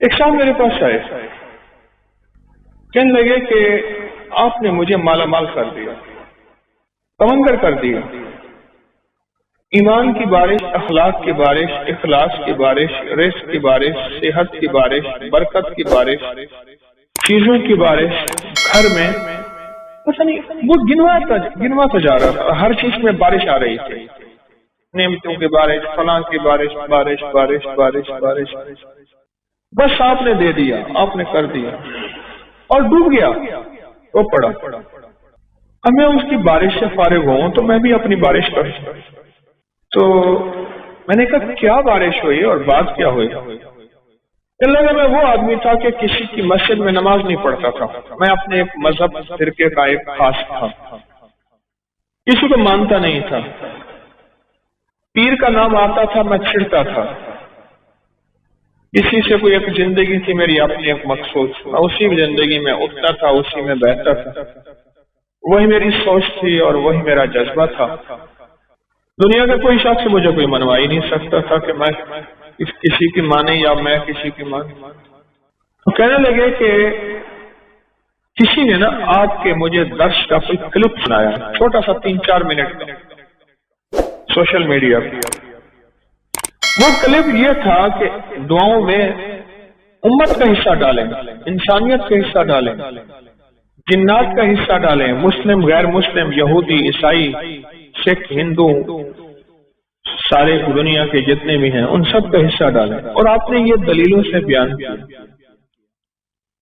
ایک شام میرے پاس آئے، کہنے لگے کہ آپ نے مجھے مالا مال کر دیا، تمنگر کر دیا، ایمان کی بارش، اخلاق کی بارش، اخلاص کی بارش، رزق کی بارش، صحت کی بارش، برکت کی بارش، چیزوں کی بارش، گھر میں پتہ نہیں وہ گنواتا جا رہا تھا، ہر چیز میں بارش آ رہی تھی، نعمتوں کی بارش، فلاں کی بارش، بارش بارش بارش بارش، بس آپ نے دے دیا، آپ نے کر دیا اور ڈوب گیا، وہ پڑا۔ اب میں اس کی بارش سے فارغ ہوں تو میں بھی اپنی بارش کروں، تو میں نے کہا کیا بارش ہوئی اور بات کیا ہوئی؟ اللہ میں وہ آدمی تھا کہ کسی کی مسجد میں نماز نہیں پڑھتا تھا، میں اپنے ایک مذہب فرقے کا ایک خاص تھا، کسی کو مانتا نہیں تھا، پیر کا نام آتا تھا میں چھڑتا تھا، کسی سے کوئی ایک زندگی تھی میری اپنی ایک مقصود، میں اسی زندگی میں اٹھتا تھا، اسی میں بیٹھتا تھا، وہی میری سوچ تھی اور وہی میرا جذبہ تھا۔ دنیا کا کوئی شخص مجھے کوئی منوا ہی نہیں سکتا تھا کہ میں کسی کی مانے یا میں کسی کی مان۔ تو کہنے لگے کہ کسی نے نا آپ کے مجھے درس کا کوئی کلپ سنایا، چھوٹا سا 3-4 منٹ کا، سوشل میڈیا پہ۔ وہ کلپ یہ تھا کہ دعاؤں میں امت کا حصہ ڈالیں، انسانیت کا حصہ ڈالیں، جنات کا حصہ ڈالیں، مسلم غیر مسلم، یہودی عیسائی، سکھ ہندو، سارے دنیا کے جتنے بھی ہیں ان سب کا حصہ ڈالیں۔ اور آپ نے یہ دلیلوں سے بیان کیا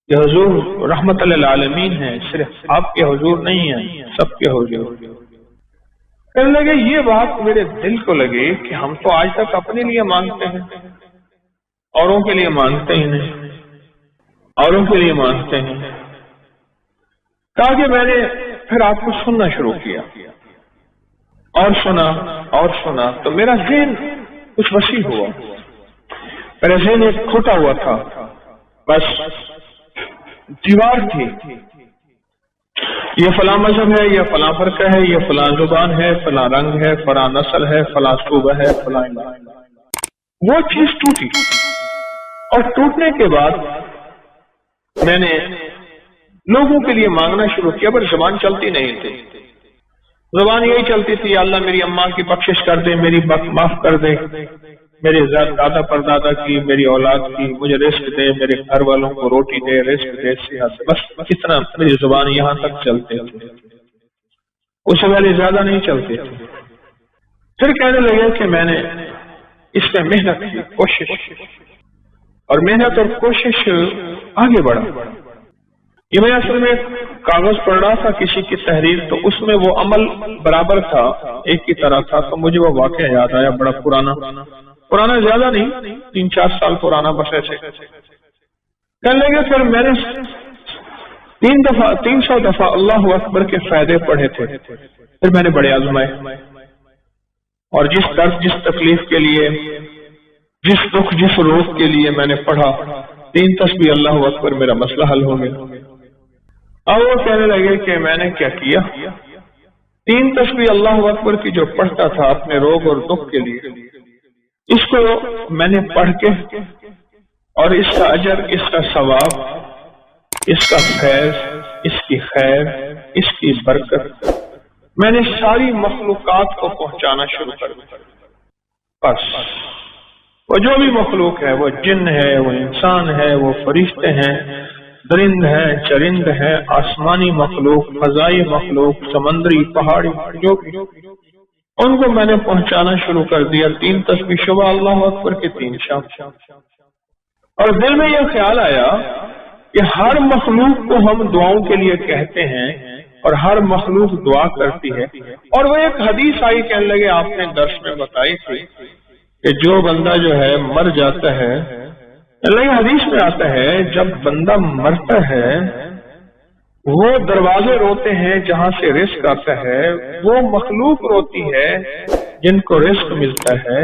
کہ حضور رحمت للعالمین ہے، صرف آپ کے حضور نہیں ہے، سب کے حضور۔ کہنے لگے یہ بات میرے دل کو لگی کہ ہم تو آج تک اپنے لیے مانگتے ہیں، اوروں کے لیے مانگتے ہی نہیں، اوروں کے لیے مانگتے ہیں۔ کہا کہ میں نے پھر آپ کو سننا شروع کیا اور سنا تو میرا ذہن کچھ وسیع ہوا، میرا ذہن ایک کھوٹا ہوا تھا، بس دیوار تھی، یہ فلاں مذہب ہے، یہ فلاں فرقہ ہے، یہ فلاں زبان ہے، فلاں رنگ ہے، فلاں نسل ہے، فلاں صوبہ ہے، فلاں۔ وہ چیز ٹوٹی اور ٹوٹنے کے بعد میں نے لوگوں کے لیے مانگنا شروع کیا، پر زبان چلتی نہیں تھی، زبان یہی چلتی تھی اللہ میری اماں کی بخشش کر دے، میری معاف کر دے، میرے دادا پردادا کی، میری اولاد کی، مجھے رزق دے، میرے گھر والوں کو روٹی دے، رزق دے، صحت دے، بس اتنا میری زبان یہاں تک چلتے تھے، اس سے پہلے زیادہ نہیں چلتے تھے۔ پھر کہنے لگے کہ میں نے اس میں محنت کی، کوشش، اور محنت اور کوشش آگے بڑھا۔ یہ میں اصل میں کاغذ پڑھ رہا تھا کسی کی تحریر، تو اس میں وہ عمل برابر تھا، ایک کی طرح تھا، تو مجھے وہ واقعہ یاد آیا، بڑا پرانا زیادہ نہیں، 3-4 سال پرانا، بس ایسے۔ کہنے لگے پھر میں نے 300 دفعہ اللہ اکبر کے فائدے پڑھے تھے، پھر میں نے بڑے آزمائے، اور جس درد جس تکلیف کے لیے، جس دکھ جس روز کے لیے میں نے پڑھا، 3 تسبیح اللہ اکبر، میرا مسئلہ حل ہو گیا۔ اور وہ کہنے لگے کہ میں نے کیا کیا، 3 تسبیح اللہ اکبر کی جو پڑھتا تھا اپنے روگ اور دکھ کے لیے، اس کو میں نے پڑھ کے، اور اس کا اجر، اس کا ثواب، اس کا فیض، اس کی خیر، اس کی برکت میں نے ساری مخلوقات کو پہنچانا شروع کر دیا۔ بس وہ جو بھی مخلوق ہے، وہ جن ہے، وہ انسان ہے، وہ فرشتے ہیں، درند ہے، چرند ہے، آسمانی مخلوق، فضائی مخلوق، سمندری، پہاڑی، جو بھی، ان کو میں نے پہنچانا شروع کر دیا۔ 3 تسبیح صبح اللہ اکبر کے 3 شام۔ اور دل میں یہ خیال آیا کہ ہر مخلوق کو ہم دعاؤں کے لیے کہتے ہیں اور ہر مخلوق دعا کرتی ہے، اور وہ ایک حدیث آئی، کہنے لگے آپ نے درس میں بتائی تھی کہ جو بندہ جو ہے مر جاتا ہے، اللہ حدیث میں آتا ہے جب بندہ مرتا ہے وہ دروازے روتے ہیں جہاں سے رزق آتا ہے، وہ مخلوق روتی ہے جن کو رزق ملتا ہے،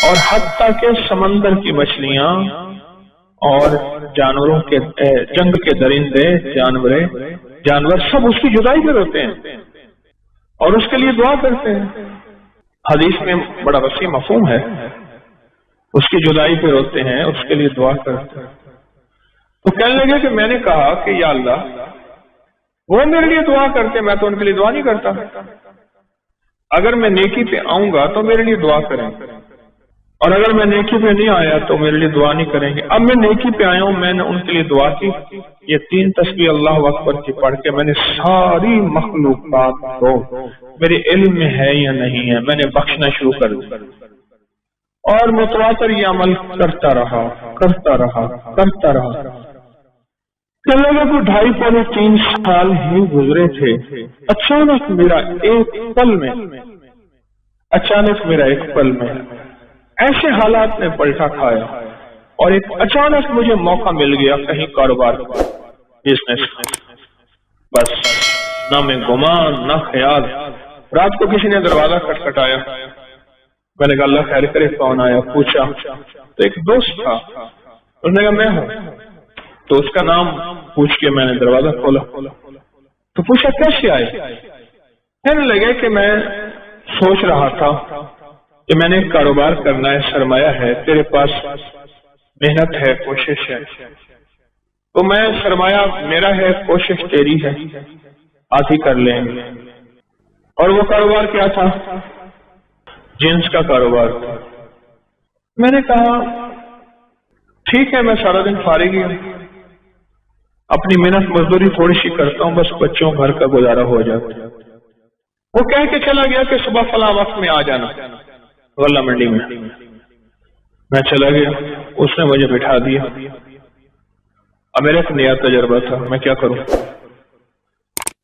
اور حتیٰ کہ سمندر کی مچھلیاں اور جانوروں کے جنگ کے درندے، جانور سب اس کی جدائی میں روتے ہیں اور اس کے لیے دعا کرتے ہیں۔ حدیث میں بڑا وسیع مفہوم ہے۔ اس کی جدائی پہ روتے ہیں، اس کے لیے دعا کرتے ہیں۔ تو کہنے لگے کہ میں نے کہا کہ یا اللہ وہ میرے لیے دعا کرتے، میں تو ان کے لیے دعا نہیں کرتا، اگر میں نیکی پہ آؤں گا تو میرے لیے دعا کریں گے، اور اگر میں نیکی پہ نہیں آیا تو میرے لیے دعا نہیں کریں گے۔ اب میں نیکی پہ آیا ہوں، میں نے ان کے لیے دعا کی، یہ 3 تسبیح اللہ اکبر کی پڑھ کے میں نے ساری مخلوقات کو میرے علم میں ہے یا نہیں ہے میں نے بخشنا شروع کر دیا، اور متواتر یہ عمل کرتا رہا۔ چلے گا تو 2.5 پونے 3 سال ہی گزرے تھے، اچانک میرا ایک پل میں ایسے حالات نے پلٹا کھایا، اور ایک اچانک مجھے موقع مل گیا کہیں کاروبار بزنس، بس نہ میں گمان نہ خیال۔ رات کو کسی نے دروازہ کھٹکھٹایا، میں نے کہا اللہ خیر کرے، کون آیا؟ پوچھا تو ایک دوست تھا، اس نے کہا میں ہوں، تو اس کا نام پوچھ کے میں نے دروازہ کھولا تو پوچھا کیسے آئے؟ کہنے لگے کہ میں سوچ رہا تھا کہ میں نے کاروبار کرنا ہے، سرمایہ ہے، تیرے پاس محنت ہے، کوشش ہے، تو میں سرمایہ میرا ہے، کوشش تیری ہے، آج ہی کر لیں گے۔ اور وہ کاروبار کیا تھا؟ جنس کا کاروبار تھا۔ میں نے کہا ٹھیک ہے، میں سارا دن فارغ ہی ہوں، اپنی محنت مزدوری تھوڑی سی کرتا ہوں، بس بچوں گھر کا گزارا ہو جاتا۔ وہ کہہ کے چلا گیا کہ صبح فلاں وقت میں آ جانا غلہ منڈی میں۔ میں چلا گیا، اس نے مجھے بٹھا دیا۔ اب میرا ایک نیا تجربہ تھا، میں کیا کروں؟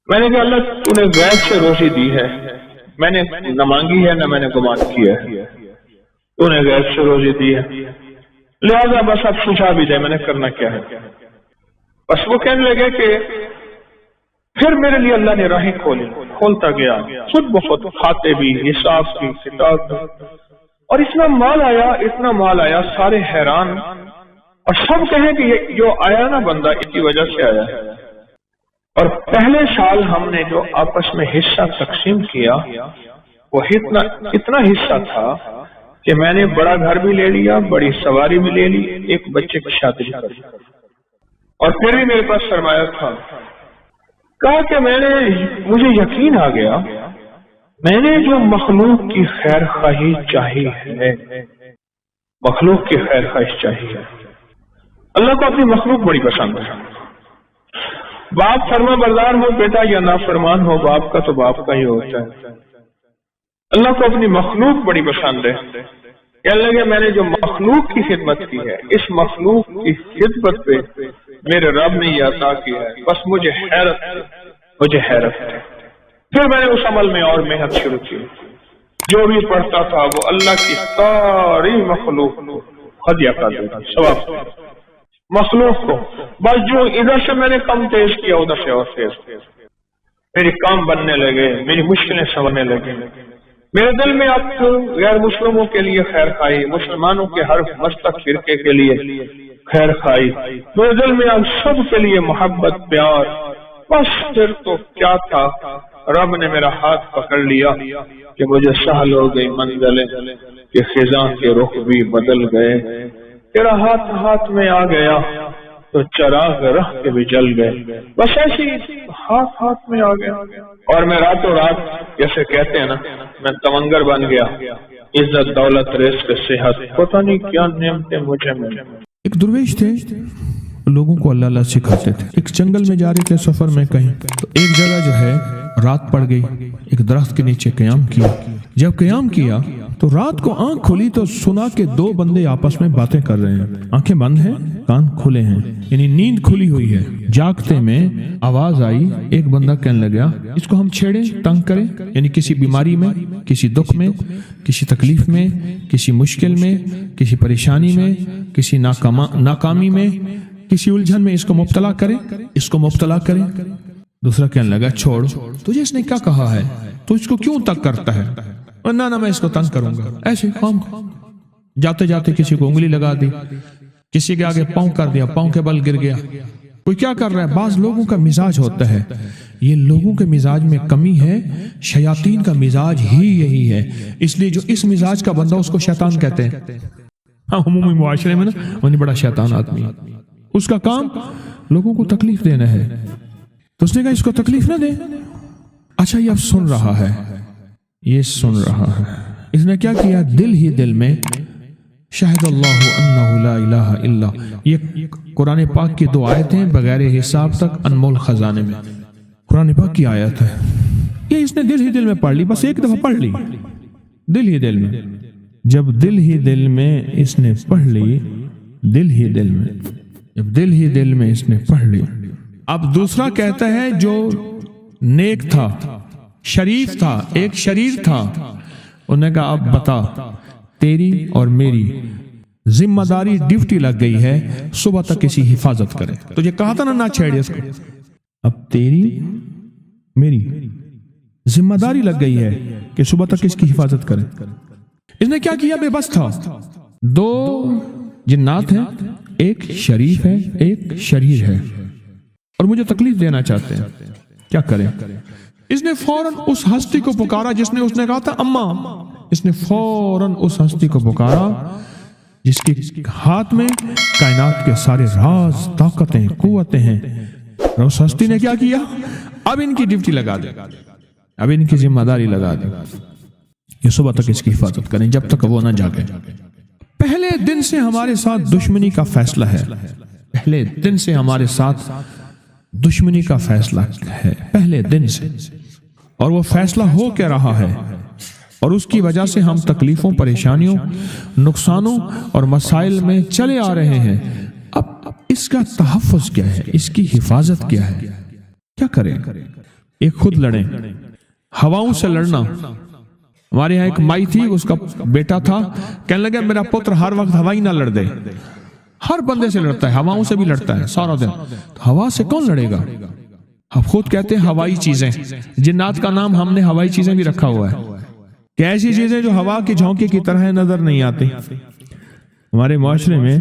میں نے کہا اللہ تو نے غیب سے روزی دی ہے، میں نے نہ مانگی ہے نہ میں نے گمان کیا ہے، تو نے غیب سے روزی دی ہے، لہذا بس اب سجھا بھی دے، میں نے کرنا کیا ہے؟ بس وہ کہنے لگے کہ پھر میرے لیے اللہ نے راہیں کھولتا گیا، خود بخود کھاتے بھی، حساب کی کتاب بھی، اور اتنا مال آیا، سارے حیران، اور سب کہیں کہ یہ جو آیا نا بندہ اس کی وجہ سے آیا ہے۔ اور پہلے سال ہم نے جو آپس میں حصہ تقسیم کیا وہ اتنا حصہ تھا کہ میں نے بڑا گھر بھی لے لیا، بڑی سواری بھی لے لی، ایک بچے کی شادی بھی کر لی، اور پھر بھی میرے پاس سرمایہ تھا۔ کہا کہ مجھے یقین آ گیا، میں نے جو مخلوق کی خیر خواہی چاہی ہے، مخلوق کی خیر خواہش چاہیے، اللہ کو اپنی مخلوق بڑی پسند ہے۔ باپ فرما بردار ہو بیٹا یا نافرمان ہو، باپ کا تو باپ کا ہی ہوتا ہے۔ اللہ کو اپنی مخلوق بڑی پسند ہے۔ کہنے لگے میں نے جو مخلوق کی خدمت کی ہے، اس مخلوق کی خدمت پہ میرے رب نے یہ عطا کیا ہے، بس مجھے حیرت ہے۔ پھر میں نے اس عمل میں اور محنت شروع کی، جو بھی پڑھتا تھا وہ اللہ کی ساری مخلوق کو ہدیہ کر دیتا، ثواب مخلوق کو، بس جو ادھر سے میں نے کم تیز کیا ادھر سے اور تیز، میرے کام بننے لگے، میری مشکلیں سننے لگے، میرے دل میں اب غیر مسلموں کے لیے خیر خواہی، مسلمانوں کے ہر مستق فرقے کے لیے خیر خواہی، میرے دل میں اب سب کے لیے محبت پیار۔ بس پھر تو کیا تھا، رب نے میرا ہاتھ پکڑ لیا کہ مجھے سہل ہو گئی منزلیں کہ خزاں کے رخ بھی بدل گئے، تیرا ہاتھ میں آ گیا تو چراغ رہ کے بھی جل گئے، بس ایسی ہاتھ میں آ گیا، اور میں راتوں رات جیسے کہتے ہیں نا، میں تمنگر بن گیا، عزت دولت رزق صحت پتہ نہیں کیا نعمتیں مجھے ملی۔ ایک درویش تھے، لوگوں کو اللہ اللہ سکھاتے تھے۔ ایک جنگل میں جا رہے تھے سفر میں کہیں، تو ایک جگہ جو ہے رات پڑ گئی، ایک درخت کے نیچے قیام کیا۔ جب قیام کیا تو رات کو آنکھ کھلی تو سنا کہ 2 بندے آپس میں باتیں کر رہے ہیں، آنکھیں بند ہیں، کان کھلے ہیں، یعنی نیند کھلی ہوئی ہے۔ جاگتے میں آواز آئی، ایک بندہ کہنے لگا اس کو ہم چھیڑیں، تنگ کریں، یعنی کسی بیماری میں، کسی دکھ میں، کسی تکلیف میں، کسی مشکل میں، کسی پریشانی میں، کسی ناکامی میں، کسی الجھن میں اس کو مبتلا کریں۔ دوسرا کہنے لگا چھوڑ، تجھے اس نے کیا کہا ہے، تو اس کو کیوں تنگ کرتا ہے؟ نہ میں اس کو تنگ کروں گا، ایسے کام جاتے جاتے کسی کو انگلی لگا دی، کسی کے آگے پاؤں کر دیا، پاؤں کے بل گر گیا، کوئی کیا کر رہا ہے۔ بعض لوگوں کا مزاج ہوتا ہے، یہ لوگوں کے مزاج میں کمی ہے، شیاطین کا مزاج ہی یہی ہے، اس لیے جو اس مزاج کا بندہ اس کو شیطان کہتے ہیں۔ ہاں عمومی معاشرے میں نا وہ بڑا شیطان آدمی ہے، اس کا کام لوگوں کو تکلیف دینا ہے، تو اس نے کہا اس کو تکلیف نہ دے۔ اچھا یہ اب سن رہا ہے، یہ سن رہا ہے، اس نے کیا کیا، دل ہی دل میں شہد اللہ انہ لا الہ الا، یہ قرآن پاک کی 2 آیتیں بغیر حساب تک انمول خزانے میں، قرآن پاک کی آیت ہے، یہ اس نے دل ہی دل میں پڑھ لی، بس ایک دفعہ پڑھ لی دل ہی دل میں۔ جب دل ہی دل میں اس نے پڑھ لی، دل ہی دل میں، جب دل ہی دل میں اس نے پڑھ لی، اب دوسرا کہتا ہے جو نیک تھا، شریف تھا، ایک شریر تھا، انہوں نے کہا اب بتا، تیری اور میری ذمہ داری ڈیوٹی لگ گئی ہے، صبح تک کسی حفاظت کرے، تجھے کہا تھا نا چھیڑے اس کو، اب تیری میری ذمہ داری لگ گئی ہے کہ صبح تک اس کی حفاظت کرے۔ اس نے کیا کیا، بے بس تھا، 2 جنات ہیں، ایک شریف ہے ایک شریر ہے، اور مجھے تکلیف دینا چاہتے ہیں، کیا کریں؟ اس نے فوراً اس ہستی کو پکارا جس نے، اس نے کہا تھا اماں، اس نے فوراً اس ہستی کو پکارا جس کے ہاتھ میں کائنات کے سارے راز، طاقتیں، قوتیں ہیں، اور اس ہستی نے کیا کیا، اب ان کی ڈیوٹی لگا دے، اب ان کی ذمہ داری لگا دے، یہ صبح تک اس کی حفاظت کریں جب تک وہ نہ جاگے۔ پہلے دن سے ہمارے ساتھ دشمنی کا فیصلہ ہے، پہلے دن سے ہمارے ساتھ دشمنی کا فیصلہ ہے، پہلے دن سے، اور وہ فیصلہ ہو کے رہا ہے، اور اس کی وجہ سے ہم تکلیفوں، پریشانیوں، نقصانوں اور مسائل میں چلے آ رہے ہیں۔ اب اس کا تحفظ کیا ہے، اس کی حفاظت کیا ہے، کیا کریں؟ ایک خود لڑیں، ہواؤں سے لڑنا۔ ہمارے یہاں ایک مائی تھی، اس کا بیٹا تھا، کہنے لگا میرا پتر ہر وقت ہوائی نہ لڑ دے، ہر بندے سے لڑتا ہے، ہواؤں سے بھی لڑتا ہے سارا دن، تو ہوا سے کون لڑے گا؟ ہم خود کہتے ہیں ہوائی چیزیں، جنات کا نام ہم نے ہوائی چیزیں بھی رکھا ہوا ہے، کہ ایسی چیزیں جو ہوا کے جھونکے کی طرح نظر نہیں آتی۔ ہمارے معاشرے میں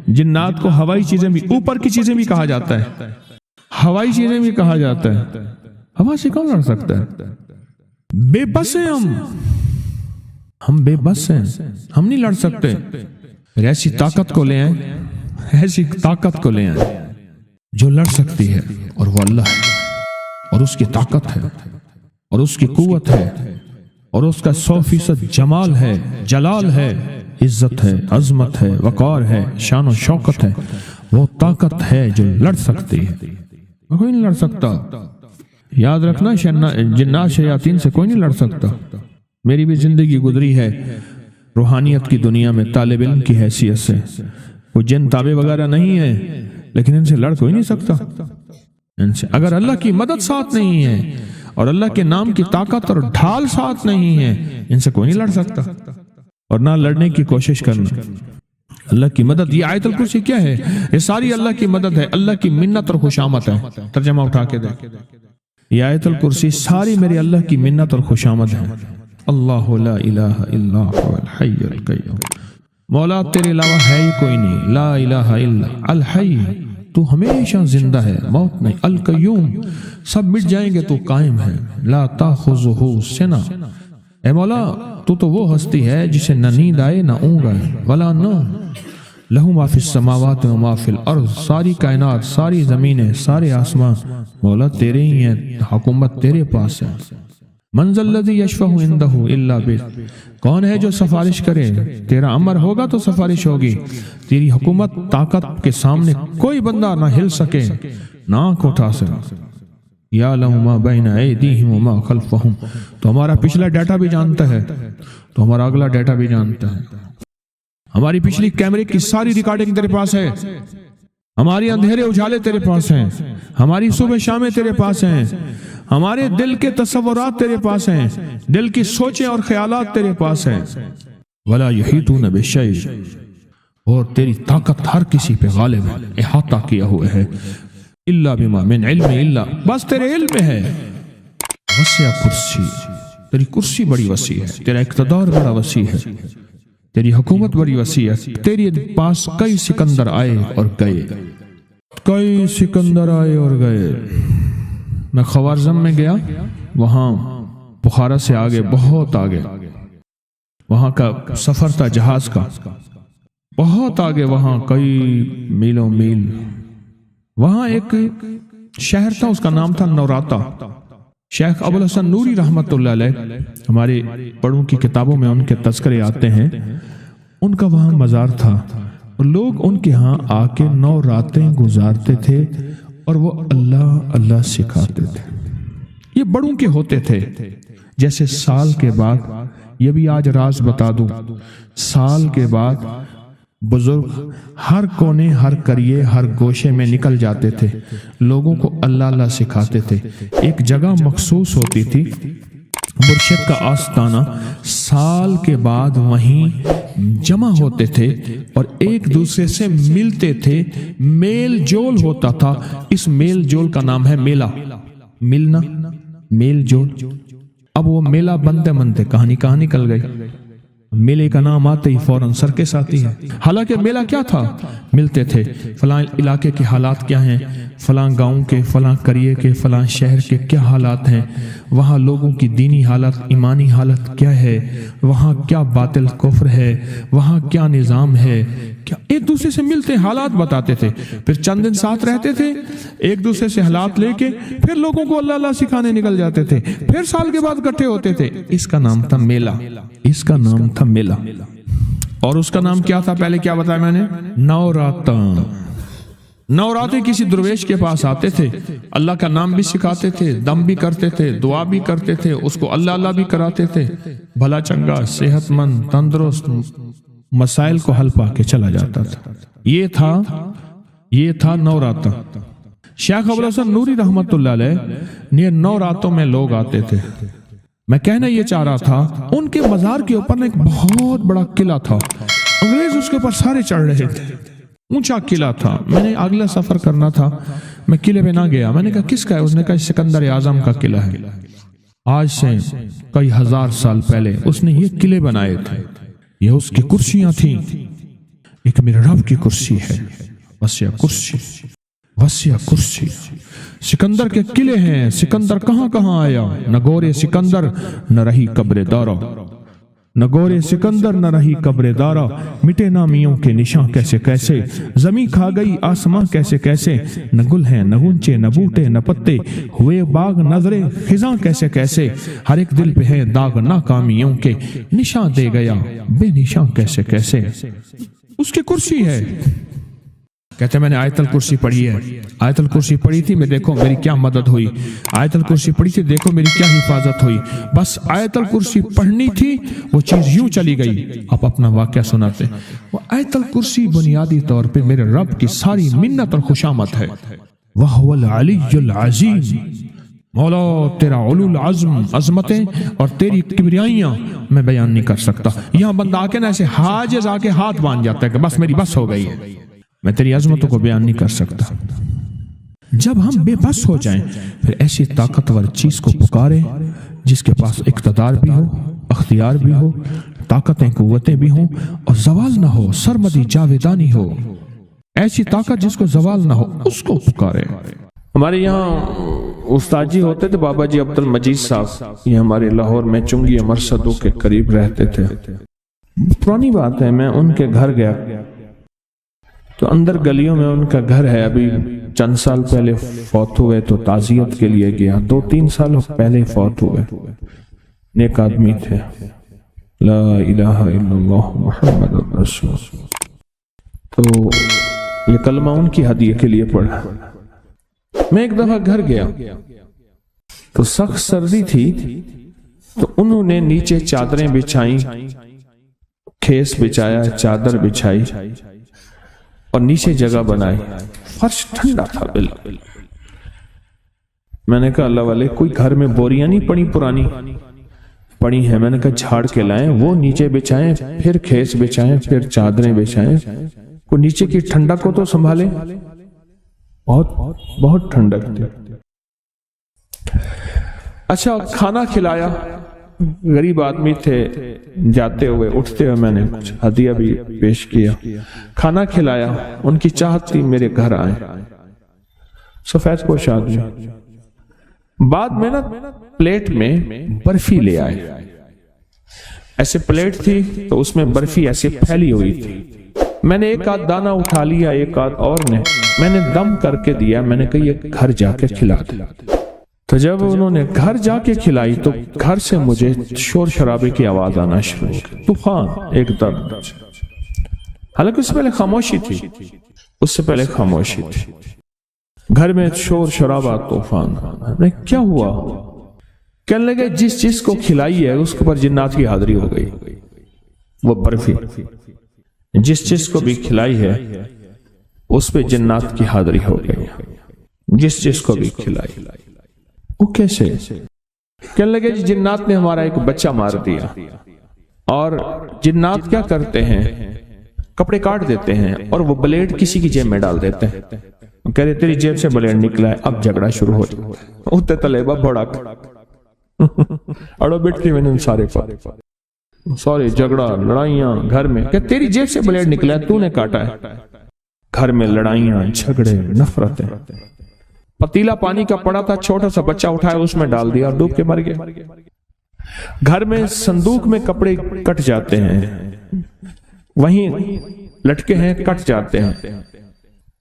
جنات کو ہوائی چیزیں بھی، اوپر کی چیزیں بھی کہا جاتا ہے، ہوائی چیزیں بھی کہا جاتا ہے۔ ہوا سے کون لڑ سکتا ہے؟ بے بس ہیں ہم بے بس ہیں، ہم نہیں لڑ سکتے۔ پھر ایسی طاقت کو لے آئیں، ایسی طاقت کو لے آئیں جو لڑ سکتی ہے، اور وہ اللہ ہے، اور اس کی طاقت ہے، اور اس کی قوت ہے، اور اس کا 100% جمال ہے، جلال ہے، عزت ہے، عظمت ہے، وقار ہے، شان و شوکت ہے، وہ طاقت ہے جو لڑ سکتی ہے، کوئی نہیں لڑ سکتا۔ یاد رکھنا، جنات شیاطین سے کوئی نہیں لڑ سکتا۔ میری بھی زندگی گزری ہے روحانیت کی دنیا میں طالب علم کی حیثیت سے، وہ جن تابع وغیرہ نہیں ہے، لیکن ان سے لڑ کوئی نہیں سکتا۔ ان سے اگر اللہ کی مدد ساتھ نہیں ہے اور اللہ کے نام کی طاقت اور ڈھال ساتھ نہیں ہے، ان سے کوئی نہیں لڑ سکتا، اور نہ لڑنے کی کوشش کرنا۔ اللہ کی مدد، یہ آیت الکرسی کیا ہے؟ یہ ساری اللہ کی مدد ہے، اللہ کی منت اور خوشامد ہے۔ ترجمہ اٹھا کے دیکھ، یہ آیت الکرسی ساری میری اللہ کی منت اور خوشامد ہے۔ اللہ لا الہ الا هو الحی القیوم، مولا تیرے علاوہ ہے ہی کوئی نہیں، لا الہ الا الحی، تو ہمیشہ زندہ ہے، موت نہیں، القیوم، سب مٹ جائیں گے تو قائم ہے، لا تاخذہ سنہ، اے مولا تو وہ ہستی ہے جسے نہ نیند آئے نہ اونگ آئے، ولا نوم، لہو ما فی السماوات و ما فی الارض، ساری کائنات، ساری زمینیں، سارے آسمان مولا تیرے ہی ہیں، حکومت تیرے پاس ہے۔ من ذا الذی یشفع عندہ الا بإذنہ، کون ہے جو سفارش کرے؟ تیرا امر ہوگا تو سفارش ہوگی، تیری حکومت طاقت کے سامنے کوئی بندہ نہ ہل سکے، نہ آنکھ اٹھا سکے۔ یعلم ما بین ایدیہم وما خلفہم، تو ہمارا پچھلا ڈیٹا بھی جانتا ہے، تو ہمارا اگلا ڈیٹا بھی جانتا ہے۔ ہماری پچھلی کیمرے کی ساری ریکارڈنگ تیرے پاس ہے، ہماری اندھیرے اجالے تیرے پاس ہیں، ہماری صبح شامیں تیرے پاس ہیں، ہمارے دل کے تصورات تیرے پاس ہیں، دل کی سوچیں اور خیالات تیرے پاس ہیں۔ ولا یحیطون بشیء، اور تیری طاقت ہر کسی پہ غالب ہے، احاطہ کیا ہوا ہے، الا بما من علم، الا بس تیرے علم میں ہے۔ وسع کرسی، تیری کرسی بڑی وسیع ہے، تیرا اقتدار بڑا وسیع ہے، تیری حکومت بڑی وسیع ہے، تیرے پاس کئی سکندر آئے اور گئے، کئی سکندر آئے اور گئے۔ میں خوارزم میں گیا، وہاں بخارا سے آگے، بہت آگے، وہاں کا سفر تھا جہاز کا، بہت آگے وہاں کئی میلوں میل وہاں ایک شہر تھا، اس کا نام تھا نوراتا۔ شیخ ابو الحسن نوری رحمت اللہ علیہ، ہمارے بڑوں کی کتابوں میں ان کے تذکرے آتے ہیں، ان کا وہاں مزار تھا اور لوگ ان کے ہاں آ کے 9 راتیں گزارتے تھے اور وہ اللہ اللہ سکھاتے تھے۔ یہ بڑوں کے ہوتے تھے، جیسے سال کے بعد، یہ بھی آج راز بتا دوں، سال کے بعد بزرگ ہر کونے، ہر کریے، ہر گوشے میں نکل جاتے تھے، لوگوں کو اللہ اللہ سکھاتے تھے۔ ایک جگہ مخصوص ہوتی تھی، مرشد کا آستانہ، سال کے بعد وہیں جمع ہوتے تھے اور ایک دوسرے سے ملتے تھے، میل جول ہوتا تھا۔ اس میل جول کا نام ہے میلہ، ملنا، میل جول۔ اب وہ میلہ بنتے بنتے کہاں نکل گئی، میلے کا نام آتے ہی فوراً سرکس آتی ہے۔ حالانکہ میلہ کیا تھا؟ ملتے تھے، فلاں علاقے کے حالات کیا ہیں، فلاں گاؤں کے، فلاں قریے کے، فلاں شہر کے کیا حالات ہیں، وہاں لوگوں کی دینی حالت، ایمانی حالت کیا ہے، وہاں کیا باطل کفر ہے، وہاں کیا نظام ہے، کیا ایک دوسرے سے ملتے حالات بتاتے تھے۔ پھر چند دن ساتھ رہتے تھے، ایک دوسرے سے حالات لے کے پھر لوگوں کو اللہ اللہ سکھانے نکل جاتے تھے، پھر سال کے بعد اکٹھے ہوتے تھے۔ اس کا نام تھا میلہ، اس کا نام تھا میلہ۔ اور اس کا نام کیا تھا؟ پہلے کیا بتایا میں نے؟ نوراتا۔ نوراتے کسی درویش کے پاس آتے تھے، اللہ کا نام بھی سکھاتے تھے، دم بھی کرتے تھے، دعا بھی کرتے تھے، اس کو اللہ اللہ بھی کراتے تھے، بھلا چنگا، صحت مند، تندرست، مسائل کو حل پا کے چلا جاتا تھا۔ یہ تھا نوراتا۔ شیخ ابو الحسن نوری رحمت اللہ علیہ نے 9 راتوں میں لوگ آتے تھے۔ میں کہنا یہ چاہ رہا تھا، ان کے مزار کے اوپر ایک بہت بڑا قلعہ تھا، انگریز اس کے اوپر سارے چڑھ رہے تھے، اونچا قلعہ تھا۔ میں نے اگلا سفر کرنا تھا، میں قلعے پہ نہ گیا۔ میں نے کہا کس کا ہے؟ اس نے کہا سکندر اعظم کا قلعہ ہے، آج سے کئی ہزار سال پہلے اس نے یہ قلعے بنائے تھے، یہ اس کی کرسیاں تھیں، ایک میرے رب کی کرسی ہے، وسیع کرسی، وسیع کرسی۔ سکندر کے قلعے ہیں، سکندر کہاں کہاں آیا، نہ گورے سکندر نہ رہی قبر دارا، نہ گورے سکندر نہ رہی قبر دارا، مٹے نامیوں کے نشاں کیسے کیسے، زمین کھا گئی آسماں کیسے کیسے، نہ گل ہیں نہ گنچے نہ بوٹے نہ پتے، ہوئے باغ نظرے خزاں کیسے کیسے، ہر ایک دل پہ ہے داغ ناکامیوں کے، نشاں دے گیا بے نشاں کیسے کیسے۔ اس کی کرسی ہے۔ کہتے ہیں میں نے آیت الکرسی پڑھی ہے، آیت الکرسی پڑھی تھی، میں دیکھو میری کیا مدد ہوئی، آیت الکرسی پڑھی تھی، دیکھو میری کیا حفاظت ہوئی۔ بس آیت الکرسی پڑھنی تھی، وہ چیز یوں چلی گئی۔ آپ اپنا واقعہ سناتے ہیں۔ وہ آیت الکرسی بنیادی طور پہ میرے رب کی ساری منت اور خوشامد ہے۔ وَهُوَ الْعَلِيُّ الْعَظِيمُ، مولا تیرا علو العظم، عظمتیں اور تیری کبریائیاں میں بیان نہیں کر سکتا۔ یہاں بندہ آ کے نا ایسے حاجز آ کے ہاتھ باندھ جاتا ہے کہ بس میری بس ہو گئی ہے، میں تیری عظمتوں کو بیان نہیں کر سکتا۔ جب ہم بے بس ہو جائیں پھر ایسی طاقتور چیز کو پکاریں جس کے پاس اقتدار بھی ہو، اختیار بھی ہو، طاقتیں قوتیں بھی ہوں اور زوال نہ ہو، سرمدی جاویدانی ہو، ایسی طاقت جس کو زوال نہ ہو، اس کو پکاریں۔ ہمارے یہاں استاد جی ہوتے تھے، بابا جی عبد المجید صاحب، یہ ہمارے لاہور میں چنگی مرصدوں کے قریب رہتے تھے۔ پرانی بات ہے، میں ان کے گھر گیا تو اندر گلیوں میں ان کا گھر ہے، ابھی چند سال پہلے فوت ہوئے تو تعزیت کے لیے گیا، 2-3 سال پہلے فوت ہوئے، نیک آدمی تھے، لا الہ الا اللہ محمد رسول۔ تو یہ کلمہ ان کی ہدیے کے لیے پڑھا۔ میں ایک دفعہ گھر گیا تو سخت سردی تھی، تو انہوں نے نیچے چادریں بچھائیں، کھیس بچھایا، چادر بچھائی اور نیچے جگہ بنائی، فرش ٹھنڈا تھا بالکل۔ میں نے کہا اللہ والے کوئی گھر میں بوریاں نہیں پڑی، پرانی پڑی ہیں، میں نے کہا جھاڑ کے لائیں، وہ نیچے بچھائیں، پھر کھیس بچھائیں، پھر چادریں بچھائیں، کوئی نیچے کی ٹھنڈک کو تو سنبھالے۔ بہت ٹھنڈک تھی۔ اچھا کھانا کھلایا، غریب آدمی تھے، جاتے ہوئے اٹھتے ہوئے میں نے کچھ ہدیہ بھی پیش کیا، کھانا کھلایا، ان کی چاہت تھی میرے گھر آئیں، سفید پوش آدمی۔ بعد میں نا پلیٹ میں برفی لے آئے، ایسے پلیٹ تھی تو اس میں برفی ایسے پھیلی ہوئی تھی، میں نے ایک آدھ دانہ اٹھا لیا، ایک آدھ اور نے، میں نے دم کر کے دیا، میں نے کہا یہ گھر جا کے کھلا دے۔ تو جب انہوں نے گھر جا کے کھلائی تو گھر سے مجھے شور شرابے کی آواز آنا شروع ہو گئی، طوفان ایک درد۔ حالانکہ اس سے پہلے خاموشی تھی، اس سے پہلے خاموشی تھی، گھر میں شور شرابہ، طوفان۔ کیا ہوا؟ کہنے لگے جس چیز کو کھلائی ہے اس کے اوپر جنات کی حاضری ہو گئی۔ وہ برفی جس چیز کو بھی کھلائی ہے اس پہ جنات کی حاضری ہو گئی، جس چیز کو بھی کھلائی۔ وہ کیسے؟ کہنے لگے جنات نے ہمارا ایک بچہ مار دیا، اور جنات کیا کرتے ہیں، کپڑے کاٹ دیتے ہیں اور وہ بلیڈ کسی کی جیب میں ڈال دیتے ہیں، کہہ رہے تیری جیب سے بلیڈ نکلا ہے، اب جھگڑا شروع ہو جائے، اتے طلبہ بھڑک اڑو بیٹ کے میں سارے سوری جھگڑا لڑائیاں گھر میں، کہ تیری جیب سے بلیڈ نکلا ہے، تو نے کاٹا ہے۔ گھر میں لڑائیاں، جھگڑے، نفرتیں۔ پتیلا پانی کا پڑا تھا، چھوٹا سا بچہ اٹھایا اس میں ڈال دیا اور ڈوب کے مر گیا۔ گھر میں صندوق میں کپڑے کٹ جاتے ہیں، وہیں لٹکے ہیں، کٹ جاتے ہیں،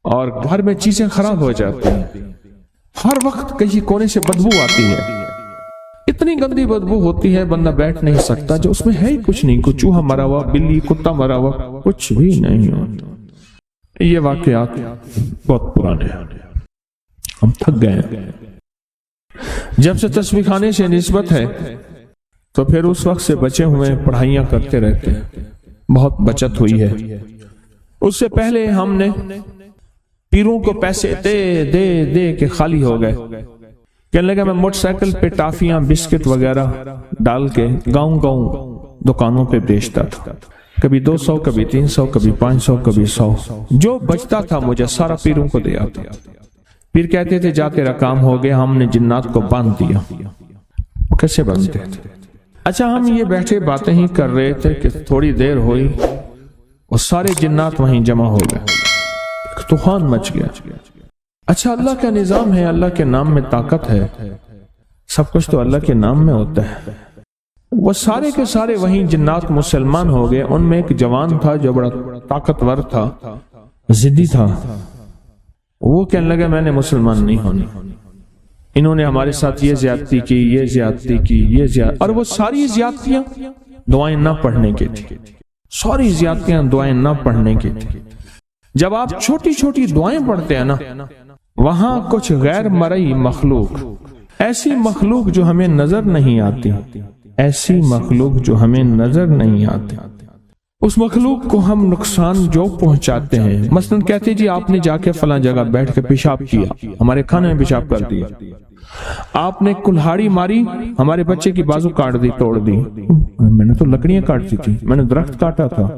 اور گھر میں چیزیں خراب ہو جاتی ہیں۔ ہر وقت کہیں کونے سے بدبو آتی ہے، اتنی گندی بدبو ہوتی ہے بندہ بیٹھ نہیں سکتا، جو اس میں ہے ہی کچھ نہیں، کوئی چوہا مرا ہوا، بلی، کتا مرا ہوا، کچھ بھی نہیں ہوتا۔ یہ واقعات بہت پرانے ہیں، ہم تھک گئے ہیں۔ جب سے تسبیح خانے سے نسبت ہے تو پھر اس وقت سے بچے ہوئے پڑھائیاں کرتے رہتے ہیں، بہت بچت ہوئی ہے۔ اس سے پہلے ہم نے پیروں کو پیسے دے دے دے کے خالی ہو گئے۔ کہنے لگا میں موٹر سائیکل پہ ٹافیاں، بسکٹ وغیرہ ڈال کے گاؤں گاؤں دکانوں پہ بیچتا تھا، کبھی 200، کبھی 300، کبھی 500، کبھی 100، جو بچتا تھا مجھے سارا پیروں کو دے آتا۔ پیر کہتے تھے جا تیرا کام ہو گیا، ہم نے جنات کو باندھ دیا۔ کیسے باندھتے تھے؟ اچھا ہم یہ بیٹھے باتیں ہی کر رہے تھے کہ تھوڑی دیر ہوئی اور سارے جنات وہیں جمع ہو گئے، ایک طوفان مچ گیا۔ اچھا اللہ کا نظام ہے، اللہ کے نام میں طاقت ہے، سب کچھ تو اللہ کے نام میں ہوتا ہے۔ وہ سارے کے سارے وہیں جنات مسلمان ہو گئے۔ ان میں ایک جوان تھا جو بڑا طاقتور تھا، ضدی تھا، وہ کہنے لگا میں نے مسلمان نہیں ہونا، انہوں نے ہمارے ساتھ یہ زیادتی کی، یہ زیادتی کی، یہ زیادتی، اور وہ ساری زیادتیاں دعائیں نہ پڑھنے کی تھی، ساری زیادتیاں دعائیں نہ پڑھنے کی تھی۔ جب آپ چھوٹی چھوٹی دعائیں پڑھتے ہیں نا، وہاں کچھ غیر مرئی مخلوق، ایسی مخلوق جو ہمیں نظر نہیں آتی، ایسی مخلوق جو ہمیں نظر نہیں آتی، اس مخلوق کو ہم نقصان جو پہنچاتے ہیں، مثلا کہتے جی آپ نے جا کے فلاں جگہ بیٹھ کے پیشاب کیا، ہمارے کھانے میں پیشاب کر دیا، آپ نے کلہاڑی ماری، ہمارے بچے کی بازو کاٹ دی، توڑ دی۔ میں نے تو لکڑیاں کاٹتی تھی، میں نے درخت کاٹا تھا،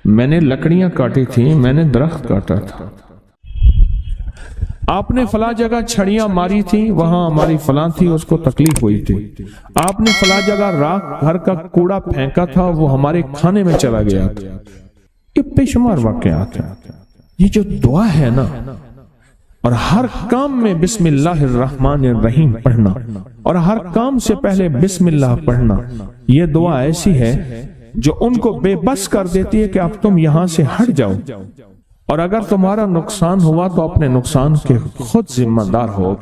میں نے لکڑیاں کاٹی تھی، میں نے درخت کاٹا تھا۔ آپ نے فلاں جگہ چھڑیاں ماری تھی، وہاں ہماری فلاں تھی، اس کو تکلیف ہوئی تھی۔ آپ نے فلاں جگہ راکھ گھر کا کوڑا پھینکا تھا، وہ ہمارے کھانے میں چلا گیا تھا۔ یہ بے شمار واقعات ہیں۔ یہ جو دعا ہے نا، اور ہر کام میں بسم اللہ الرحمن الرحیم پڑھنا، اور ہر کام سے پہلے بسم اللہ پڑھنا، یہ دعا ایسی ہے جو ان کو بے بس کر دیتی ہے کہ اب تم یہاں سے ہٹ جاؤ، اور اگر تمہارا نقصان ہوا تو اپنے نقصان کے خود ذمہ دار ہو۔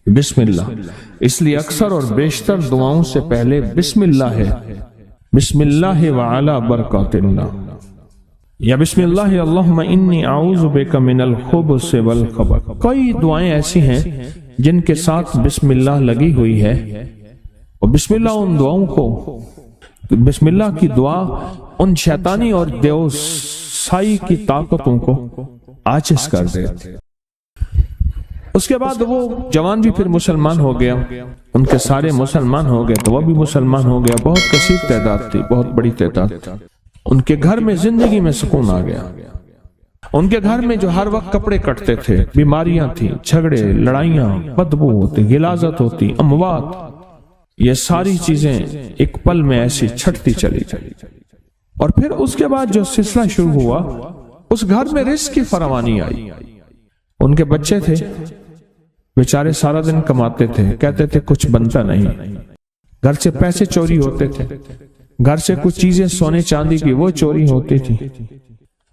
بسم اللہ، اس لیے اکثر اور بیشتر دعاؤں سے پہلے بسم اللہ ہے، بسم اللہ وعلا برکات اللہ، یا بسم اللہ اللہم انی اعوذ بک من الخبث والخبث۔ کئی دعائیں ایسی ہیں جن کے ساتھ بسم اللہ لگی ہوئی ہے، اور بسم اللہ ان دعاؤں کو، بسم اللہ کی دعا ان شیطانی اور دیوسائی کی طاقتوں کو عاجز کر دیتی۔ اس کے بعد وہ جوان بھی پھر مسلمان ہو گیا، ان کے سارے مسلمان ہو گئے تو وہ بھی مسلمان ہو گیا، بہت کثیر تعداد تھی، بہت بڑی تعداد تھی۔ ان کے گھر میں زندگی میں سکون آ گیا۔ ان کے گھر میں جو ہر وقت کپڑے کٹتے تھے، بیماریاں تھیں، جھگڑے، لڑائیاں، بدبو ہوتی، غلاظت ہوتی، اموات، یہ ساری چیزیں ایک پل میں ایسی چھٹتی چلی گئی۔ اور پھر اس کے بعد جو سلسلہ شروع ہوا، اس گھر میں رزق کی فراوانی آئی۔ ان کے بچے تھے، بیچارے سارا دن کماتے تھے، کہتے تھے کچھ بنتا نہیں، گھر سے پیسے چوری ہوتے تھے، گھر سے کچھ چیزیں سونے چاندی کی وہ چوری ہوتی تھی،